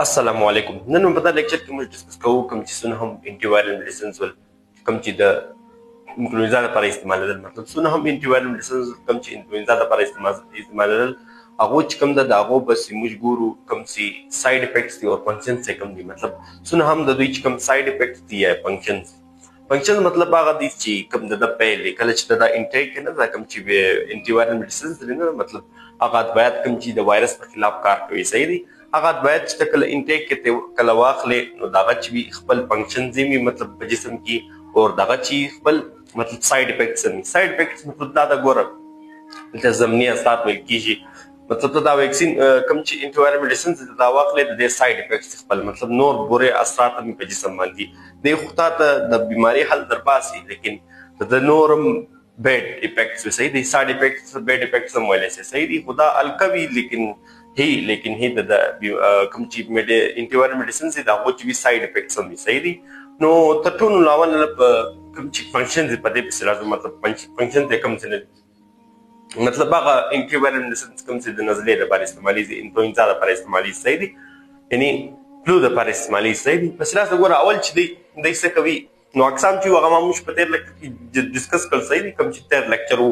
السلام علیکم. نن په دا لیکچر کې موږ ډسکس کوو کوم چې څونه هم انټي وایرل میډیسنز ول کوم چې د انفلوئنزا لپاره استعمالېدل، مطلب څونه هم انټي وایرل میډیسنز کوم چې انفلوئنزا لپاره استعمالېدل هغه چې کوم د هغو بس موږ ګورو کوم چې سایډ افیکټس دي او فنکشنز یې کوم دي. مطلب څونه هم د دوی چې کوم سایډ افیکټس دي یا فنکشنز مطلب هغه دي چې کوم د پیل کله چې د انټیک نه دا کوم چې انټي وایرل میډیسنز دي نه، مطلب هغه باید کوم چې د وایرس په خلاف کار کوي. صحیح دي. هغه باید چې کله انټیک کې کله واخلې نو دغه چې خپل فنکشن زمي مطلب په جسم کې او دغه چې خپل مطلب سایډ افیکټس مطلب دا د ګوره د ضمني اثرات ویل کیږي. مطلب دا ویکسین کوم چې انټي وایرل میډیسنز دا واخلې د سایډ افیکټس خپل مطلب نور بورې اثرات هم په جسم باندې د خو ته د بیماری حل در باسي، لیکن د نورم بیډ افیکټس صحیح دي، سایډ افیکټس بیډ افیکټس هم ویلی شي. صحیح دي. خدا الکوي لیکن هي د کوم چې انټي وایرل میډیسنز دا هغو چې وي سایډ افیکټس هم وي. صحیح دي. نو تر ټولو لاول کوم چې فنکشن دي په دې پسې راځو. مطلب فنکشن دی کوم څه نه، مطلب هغه انټي وایرل میډیسنز کوم چې د نزلې لپاره استعمالېږي، انفلوئنزا لپاره استعمالېږي. صحیح دي. یعنی فلو لپاره استعمالېږي. صحیح دي. پسې راځه ګوره اول چې دی څه کوي نو اقسام چې هغه موږ په تېر لیکچر کې ډسکس کړل. صحیح دي. کوم چې تېر لیکچر و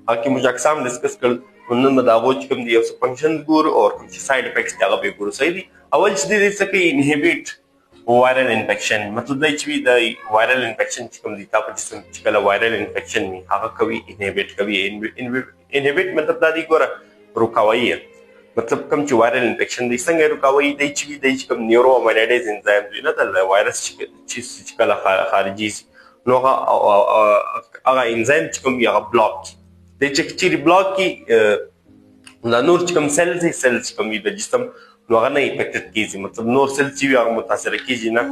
هغه کې موږ اقسام ډسکس کړل. نن به د هغو چې کوم دي یو څه فنکشنز ګورو او کوم چې سایډ افیکټس دي هغه به یې ګورو. صحیح دي. اول چې دی څه کوي انهبیټ وایرل انفیکشن، مطلب دی چې وي د وایرل انفیکشن چې کوم دي تا په جسم چې کله وایرل انفیکشن وي هغه کوي انهبیټ کوي. انهبیټ مطلب دا دی ګوره روکاوي، مطلب کوم چې وایرل انفیکشن دی څنګه روکاوي دی چې وي دی چې کوم نیورو اماینایډیز انزایم دی نه د وایرس چې کله خارجي نو هغه انزایم چې کوم وي هغه بلاک دی چې چیرې بلاک کي دا نور چې کوم سیلز چې کوم وي د جسم نو هغه نه افیکټډ کیږي، مطلب نور سیل چې وي هغه متاثره کیږي نه.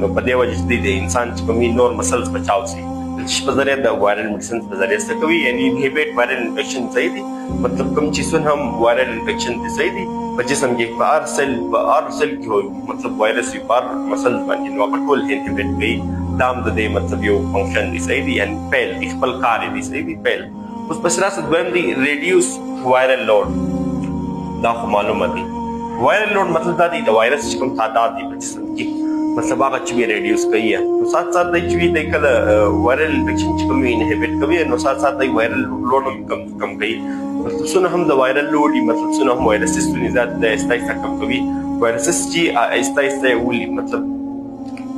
نو په دې وجه چې د انسان چې کوم وي نور مسلز بچاو شي چې په ذریعه د وایرل میډیسنز په ذریعه څه کوي یعنی انهبیټ وایرل انفیکشن. صحیح دي. مطلب کوم چې څونه هم وایرل انفیکشن دي صحیح دي په جسم کې په هر سیل کې وي مطلب وایرس وي په هر مسل باندې نو هغه ټول انهبیټ کوي. دا هم د دې مطلب یو فنکشن دی. صحیح دي. یعنی پیل دی خپل کار دی. صحیح دي. پیل اوس پس راست دویم دی ریډیوس وایرل لوډ. دا خو معلومه دي وایرل لوډ مطلب دا دی د وایرس چې کوم تعداد دی په جسم کې مطلب هغه چې وي ریډیوس کوي. نو سات سات دی چې وي دی کله وایرل انفیکشن چې کوم وي انهبیټ کوي نو سات سات دی وایرل لوډ هم کم کوي. مطلب څونه هم د وایرل لوډ مطلب څونه هم وایرسس ستونزات د آهسته کم کوي. وایرسس چې آهسته ولي مطلب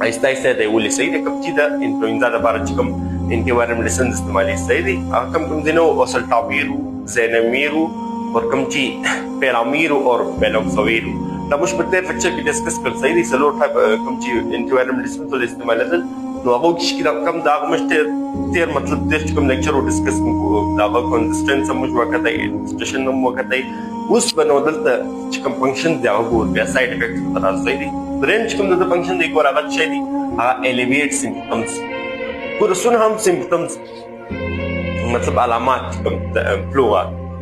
آهسته دی ولي. صحیح دی. کوم چې د انفلوئنزا لپاره چې کوم انټي وایرل میډیسن استعمالي. صحیح دي. هغه کوم ځینو اوسلټاویر زینامیر اور کوم چې پیرامیر اور بیلوکسویر دا موږ په تېر لیکچر کې ډسکس کړل. صحیح دي. څلور ټایپ کوم چې انټي وایرل میډیسن ټول استعمالېدل نو هغو کې کوم د هغه موږ تېر مطلب تېر چې کوم لیکچر ډسکس کوو د هغه کنسسټنس هم موږ وکتئ، ایډمنسټریشن هم وکتئ. اوس به نو دلته چې کوم فنکشن دی هغه ګورو بیا سایډ افیکټس ته راځو. صحیح دي. درېیم چې کوم د فنکشن دی ګوره هغه شی دی هغه الیویټ سمپټمز. ګوره څونه هم سمپټمز مطلب علامات کوم د فلو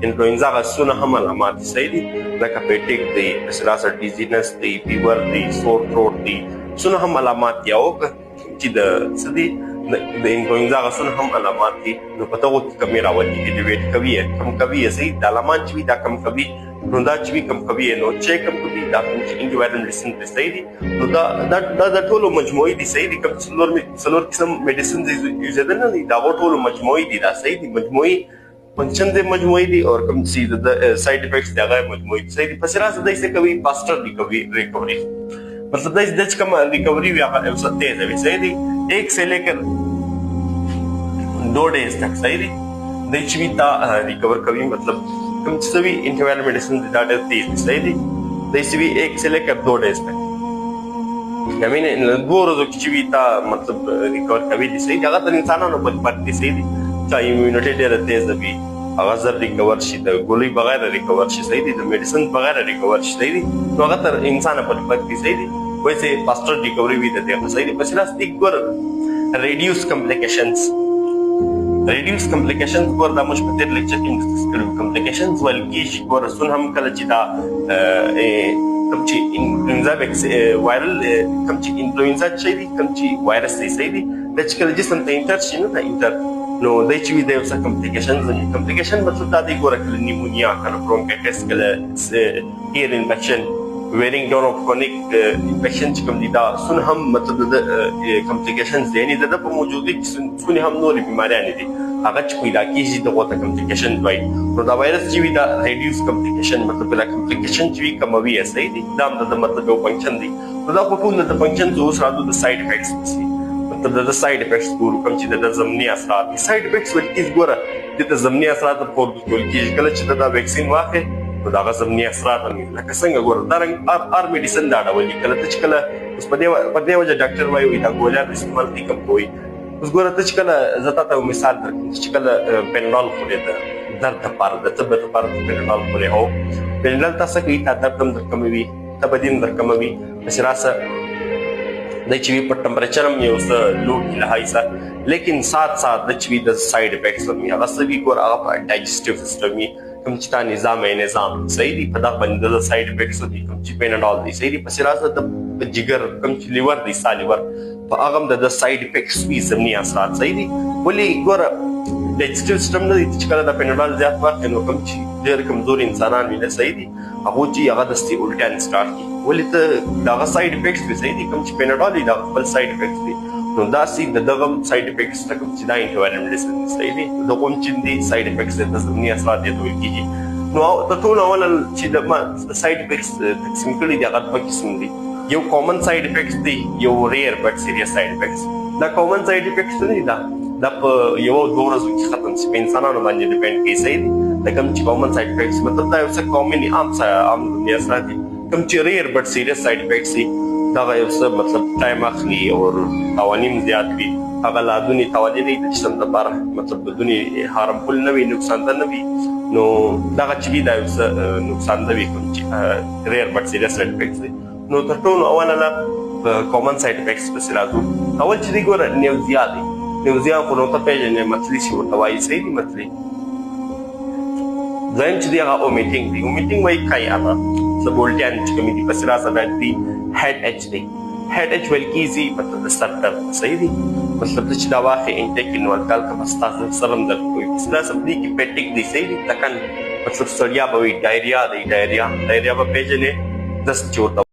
انفلوئنزا هغه څونه هم علامات دي. صحیح دي. لکه پیټیک دی، اسراسر ډیزینس دی، فیور دی، سور تھروټ دی، څونه هم علامات دي. او چې د څه دي د انفلوئنزا هغه څونه هم علامات دي نو په دغو کې کمې راولي الیویټ کوي کم کوي. صحیح. د علامات چې وي دا کم کوي نو دا چې وي کم کوي نو چې کم کوي دا کوم چې انټي وایرل میډیسن دی. صحیح دي. نو دا د ټولو مجموعي دي. صحیح دي. کوم څلور قسم میډیسنز یوزېدل نه دي دا هغو ټولو مجموعي دي. دا صحیح دي. مجموعي فنکشن دی مجموعي دي او کوم چې د سایډ افیکټس دی هغه مجموعي دي. صحیح دي. پسې راځه دی څه کوي فاسټر ریکوری مطلب دی چې کوم ریکوری وي هغه یو څه تیزه وي. صحیح دي. 1 سے لے کر 2 ڈیز تک. صحیح دي. دی چې وي دا ریکور کوي مطلب کوم چې وي انټي وایرل میډیسن دی دا ډېر تیز دي. صحیح دي. دی چې وي 1 سے لے کر 2 ڈیز تک یعنی 2 ورځو کې چې وي دا مطلب ریکور کوي دي. صحیح دي. هغه تر انسانانو پورې فرق دي. صحیح دي. چا ایمیونټي ډېره تیزه وي هغه زر ریکور شي، د ګولۍ بغیر ریکور شي. صحیح دي. د میډیسن بغیر ریکور شي. صحیح دي. نو هغه تر انسانه پورې فرق دي. صحیح دي. ویسے فاسټر ریکوري وي د دې. صحیح دي. پسې راځي ګوره ریډیوس کمپلیکیشنز. ریډیوس کمپلیکیشنز ګوره دا موږ په تېر لیکچر کې ډسکس کړي. کمپلیکیشنز ویل کېږي ګوره څونه هم کله چې دا کوم چې انفلوئنزا وایرل کوم چې انفلوئنزا چې دی کوم چې وایرس دی. صحیح دي. دا چې کله جسم ته انټر شي نو دا انټر نو دی چې وي د یو څه کمپلیکیشنز دي. کمپلیکیشن مطلب دا دی ګوره کله نیمونیا کله برونکایټس کله ایر انفیکشن ویرینګ ډاون اف کرونیک انفیکشن چې کوم دي دا سونه هم مطلب د کمپلیکیشنز دي نه د په موجودي کې سونه هم نورې بیماریانې دي هغه چې پیدا کیږي دغه ته کمپلیکیشن وایي نو دا وایرس چې وي دا ریډیوس کمپلیکیشن مطلب دا کمپلیکیشن چې وي کموي صحیح دي دا د مطلب یو فنکشن دی نو دا په ټول د فنکشن اوس راځو د سایډ افیکټس مطلب د سایډ افیکټس ګورو کوم چې د ضمني اثرات دي سایډ افیکټس ولکې ګوره د ضمني اثرات په ټول کې کله چې دا ویکسین واخلي نو دا ضمني اثرات هم لکه څنګه ګوره دا رنګ ار میډیسن دا ډول کله چې کله اوس په دې وجه ډاکټر وایي دا ګولیا استعمال دي کوم کوي اوس ګوره ته چې کله زه تاسو مثال درکړم چې کله پینډال خوري د درد لپاره د طب لپاره پینډال خوري او پینډال تاسو کې تا درد هم درکموي تبدین درکموي بس راسه د چې په ټمپریچر هم یو څه لو کې لهایسه لیکن سات د چې د سایډ افیکټس هم هغه سوي ګور هغه ډایجسټیو سیستم کوم چې تا نظام صحیح دی په دغه باندې د سایډ افیکټس دي کوم چې پینډال دي صحیح دی پس راسه د جګر کوم چې لیور دی سالیور په هغه د سایډ افیکټس وي زمینی اثرات صحیح دي ولې ګور ډایجسټیو سیستم نه دي چې کله د پینډال زیات واخلي نو کوم چې ډېر کمزوري انسانان وي نه صحیح دي هغه چې هغه دستي الټان سٹارټ کی ولې ته دغه سایډ افیکټس وي صحیح دي کوم چې پینډال دی دا خپل سایډ افیکټس دي نو دا سي دغه سایډ افیکټس کوم چې دا انټیوایرل میډیسن صحیح دي د کوم چې دي سایډ افیکټس د زمینی اثرات دي ټول کیږي نو د ټول اول چې د سایډ افیکټس تقسیم کړي دي هغه په قسم دي یو کامن سایډ افیکټس دي یو ریئر بټ سیریس سایډ افیکټس دا کامن سایډ افیکټس نه دي دا په یو دوه ورځو کې ختم شي په انسانانو باندې ډیپند کوي صحیح دي دا کوم چې کامن سایډ افیکټس مطلب دا یو څه کامن عام اثرات دي کوم چې ریئر بټ سیریس سایډ افیکټس دي دا یو څه مطلب ټایم اخلي او توانیم زیات وي هغه لا دونی توانې د جسم لپاره مطلب دونی هارمفل نه وي نقصان ده نه وي نو دا چې دا یو څه نقصان ده وي کوم چې ریئر بټ سیریس سایډ افیکټس دي نو تر ټولو اوله کامن سایډ افیکټس پسې راځو اول چې دی ګوره نیوزیا دی نیوزیا خو نو ته پیژنې متلي چې ورته وایي صحیح دي متلي دویم چې دی هغه اومیټینګ دی اومیټینګ وایي کوي هغه سبولټیان چې کومې دي پسې راسه باید دی هیډ اچ دی هیډ اچ ویل کیږي مطلب د سر درد صحیح دی مطلب چې دا واخې انټیک نو الکال کا مستاز سرم درد کوي پسې راسه دی کې پیټیک دی صحیح دی تکن مطلب سړیا به وي ډایریا دی ډایریا به پیژنې دس چې ورته